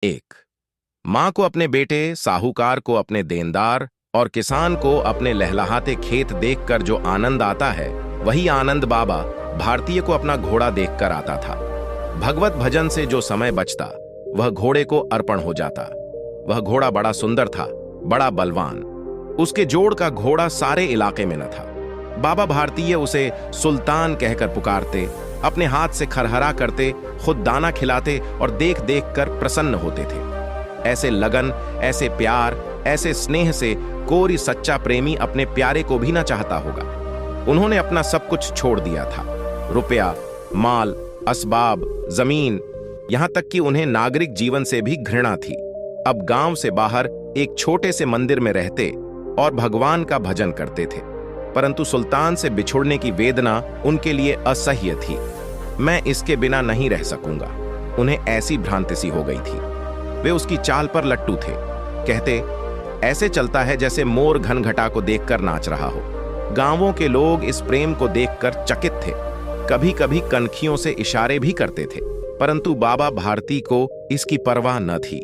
एक। मां को अपने बेटे, साहूकार को अपने देनदार और किसान को अपने लहलहाते खेत देखकर जो आनंद आता है, वही आनंद बाबा भारतीय को अपना घोड़ा देखकर आता था। भगवत भजन से जो समय बचता वह घोड़े को अर्पण हो जाता। वह घोड़ा बड़ा सुंदर था, बड़ा बलवान। उसके जोड़ का घोड़ा सारे इलाके में न था। बाबा भारतीय उसे सुल्तान कहकर पुकारते, अपने हाथ से खरहरा करते, खुद दाना खिलाते और देख देख कर प्रसन्न होते थे। ऐसे लगन, ऐसे प्यार, ऐसे स्नेह से कोई सच्चा प्रेमी अपने प्यारे को भी ना चाहता होगा। उन्होंने अपना सब कुछ छोड़ दिया था, रुपया, माल, असबाब, जमीन, यहां तक कि उन्हें नागरिक जीवन से भी घृणा थी। अब गांव से बाहर एक छोटे से मंदिर में रहते और भगवान का भजन करते थे, परंतु सुल्तान से बिछुड़ने की वेदना उनके लिए असह्य थी। मैं इसके बिना नहीं रह सकूंगा, उन्हें ऐसी भ्रांति सी हो गई थी। वे उसकी चाल पर लट्टू थे। कहते, ऐसे चलता है जैसे मोर घनघटा को देखकर नाच रहा हो। गांवों के लोग इस प्रेम को देखकर चकित थे, कभी कभी कनखियों से इशारे भी करते थे, परंतु बाबा भारती को इसकी परवाह न थी।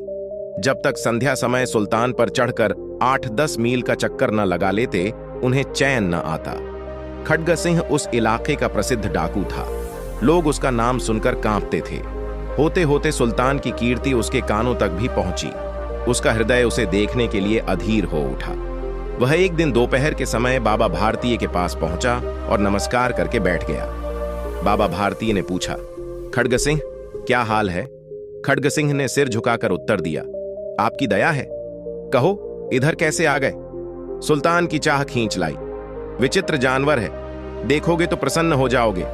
जब तक संध्या समय सुल्तान पर चढ़कर 8-10 मील का चक्कर न लगा लेते, उन्हें चैन न आता। खड्ग सिंह उस इलाके का प्रसिद्ध डाकू था। लोग उसका नाम सुनकर कांपते थे। होते होते सुल्तान की कीर्ति उसके कानों तक भी पहुंची। उसका हृदय उसे देखने के लिए अधीर हो उठा। वह एक दिन दोपहर के समय बाबा भारतीय के पास पहुंचा और नमस्कार करके बैठ गया। बाबा भारतीय ने पूछा, खड्ग सिंह, क्या हाल है? खड्ग सिंह ने सिर झुकाकर उत्तर दिया, आपकी दया है। कहो, इधर कैसे आ गए? सुल्तान की चाह खींच लाई। विचित्र जानवर है, देखोगे तो प्रसन्न हो जाओगे।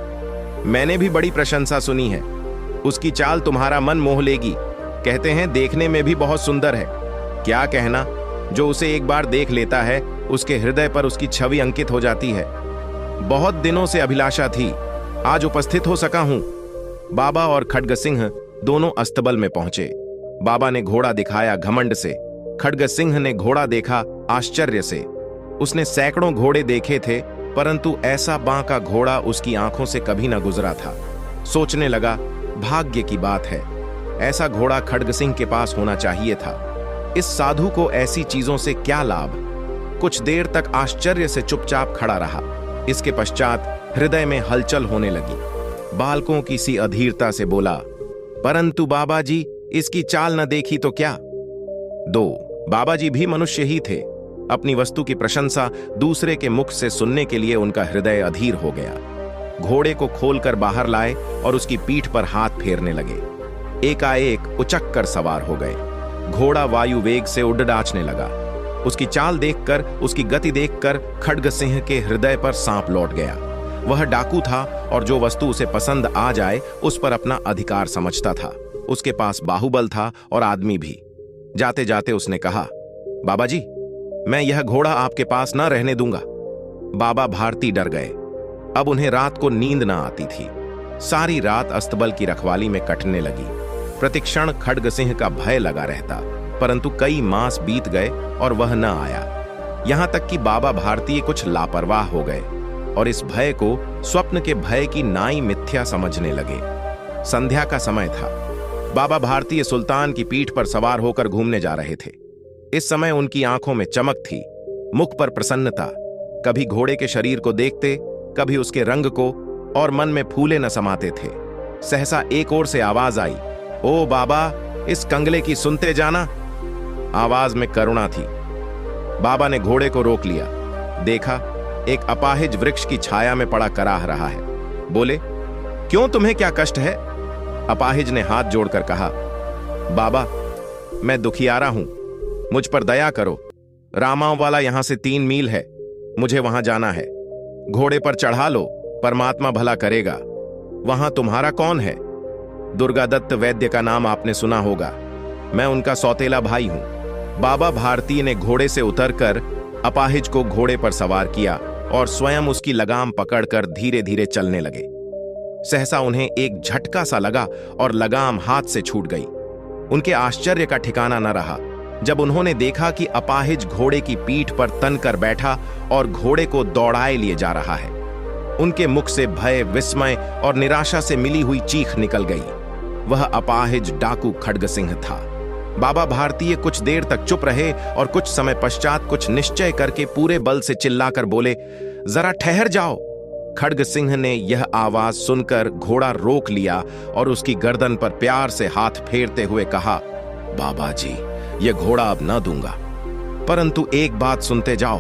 मैंने भी बड़ी प्रशंसा सुनी है। उसकी चाल तुम्हारा मन मोह लेगी। कहते हैं देखने में भी बहुत सुंदर है। क्या कहना, जो उसे एक बार देख लेता है उसके हृदय पर उसकी छवि अंकित हो जाती है। बहुत दिनों से अभिलाषा थी, आज उपस्थित हो सका हूं। बाबा और खड्ग सिंह दोनों अस्तबल में पहुंचे। बाबा ने घोड़ा दिखाया घमंड से, खड्ग सिंह ने घोड़ा देखा आश्चर्य से। उसने सैकड़ों घोड़े देखे थे, परंतु ऐसा बांका घोड़ा उसकी आंखों से कभी न गुजरा था। सोचने लगा, भाग्य की बात है, ऐसा घोड़ा खड्ग सिंह के पास होना चाहिए था। इस साधु को ऐसी चीजों से क्या लाभ? कुछ देर तक आश्चर्य से चुपचाप खड़ा रहा। इसके पश्चात हृदय में हलचल होने लगी। बालकों की सी अधीरता से बोला, परंतु बाबा जी, इसकी चाल न देखी तो क्या? 2 बाबा जी भी मनुष्य ही थे। अपनी वस्तु की प्रशंसा दूसरे के मुख से सुनने के लिए उनका हृदय अधीर हो गया। घोड़े को खोलकर बाहर लाए और उसकी पीठ पर हाथ फेरने लगे। एकाएक उचक कर सवार हो गए। घोड़ा वायु वेग से उड़ नाचने लगा। उसकी चाल देखकर, उसकी गति देखकर खड्ग सिंह के हृदय पर सांप लौट गया। वह डाकू था और जो वस्तु उसे पसंद आ जाए उस पर अपना अधिकार समझता था। उसके पास बाहुबल था और आदमी भी। जाते जाते उसने कहा, बाबा जी, मैं यह घोड़ा आपके पास ना रहने दूंगा। बाबा भारती डर गए। अब उन्हें रात को नींद ना आती थी। सारी रात अस्तबल की रखवाली में कटने लगी। प्रतिक्षण खड्ग सिंह का भय लगा रहता, परंतु कई मास बीत गए और वह न आया। यहां तक कि बाबा भारतीय कुछ लापरवाह हो गए और इस भय को स्वप्न के भय की नाई मिथ्या समझने लगे। संध्या का समय था। बाबा भारतीय सुल्तान की पीठ पर सवार होकर घूमने जा रहे थे। इस समय उनकी आंखों में चमक थी, मुख पर प्रसन्नता। कभी घोड़े के शरीर को देखते, कभी उसके रंग को, और मन में फूले न समाते थे। सहसा एक ओर से आवाज आई, ओ बाबा, इस कंगले की सुनते जाना। आवाज में करुणा थी। बाबा ने घोड़े को रोक लिया। देखा, एक अपाहिज वृक्ष की छाया में पड़ा कराह रहा है। बोले, क्यों, तुम्हें क्या कष्ट है? अपाहिज ने हाथ जोड़कर कहा, बाबा, मैं दुखियारा हूं, मुझ पर दया करो। रामाव वाला यहां से 3 मील है, मुझे वहां जाना है। घोड़े पर चढ़ा लो, परमात्मा भला करेगा। वहां तुम्हारा कौन है? दुर्गादत्त वैद्य का नाम आपने सुना होगा, मैं उनका सौतेला भाई हूं। बाबा भारती ने घोड़े से उतरकर अपाहिज को घोड़े पर सवार किया और स्वयं उसकी लगाम पकड़कर धीरे धीरे चलने लगे। सहसा उन्हें एक झटका सा लगा और लगाम हाथ से छूट गई। उनके आश्चर्य का ठिकाना न रहा जब उन्होंने देखा कि अपाहिज घोड़े की पीठ पर तन कर बैठा और घोड़े को दौड़ाए लिए जा रहा है। उनके मुख से भय, विस्मय और निराशा से मिली हुई चीख निकल गई। वह अपाहिज डाकू खड्ग सिंह था। बाबा भारतीय कुछ देर तक चुप रहे और कुछ समय पश्चात कुछ निश्चय करके पूरे बल से चिल्लाकर बोले, जरा ठहर जाओ। खड्ग सिंह ने यह आवाज सुनकर घोड़ा रोक लिया और उसकी गर्दन पर प्यार से हाथ फेरते हुए कहा, बाबा जी, यह घोड़ा अब न दूंगा, परंतु एक बात सुनते जाओ।